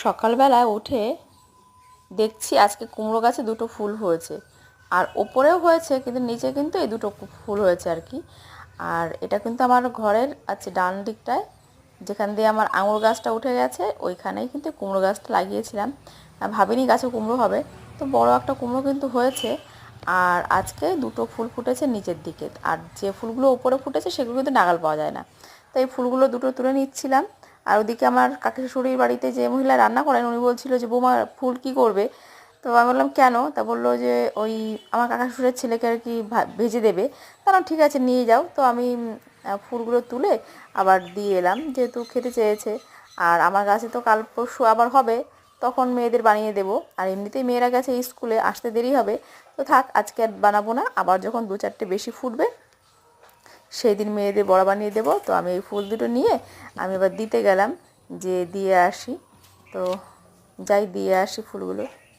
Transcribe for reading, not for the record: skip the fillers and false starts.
সকালবেলায় উঠে দেখছি আজকে কুমড়ো গাছে দুটো ফুল হয়েছে, আর ওপরেও হয়েছে, কিন্তু নিচে কিন্তু এই দুটো ফুল হয়েছে আর কি। আর এটা কিন্তু আমার ঘরের আছে ডান দিকটায়, যেখান দিয়ে আমার আঙুর গাছটা উঠে গেছে, ওইখানেই কিন্তু কুমড়ো গাছটা লাগিয়েছিলাম। ভাবিনি গাছে কুমড়ো হবে, তো বড় একটা কুমড়ো কিন্তু হয়েছে। আর আজকে দুটো ফুল ফুটেছে নিচের দিকে, আর যে ফুলগুলো উপরে ফুটেছে সেগুলো কিন্তু নাগাল পাওয়া যায় না। তো এই ফুলগুলো দুটো তুলে নিচ্ছিলাম। আর ওদিকে আমার কাকি শাশুড়ির বাড়িতে যে মহিলা রান্না করেন, উনি বলছিল যে বৌমা ফুল কী করবে। তো আমি বললাম কেন, তা বললো যে ওই আমার কাকা শ্বশুরের ছেলেকে আর কি ভেজে দেবে। তাহলে ঠিক আছে নিয়ে যাও। তো আমি ফুলগুলো তুলে আবার দিয়ে এলাম, যেহেতু খেতে চেয়েছে। আর আমার কাছে তো কাল পরশু আবার হবে, তখন মেয়েদের বানিয়ে দেবো। আর এমনিতেই মেয়েরা গেছে স্কুলে, আসতে দেরি হবে। তো থাক, আজকে আর বানাবো না, আবার যখন দু চারটে বেশি ফুটবে সেই দিন মেয়েদের বড়া বানিয়ে দেবো। তো আমি এই ফুল দুটো নিয়ে আমি এবার দিতে গেলাম, যে দিয়ে আসি। তো যাই দিয়ে আসি ফুলগুলো।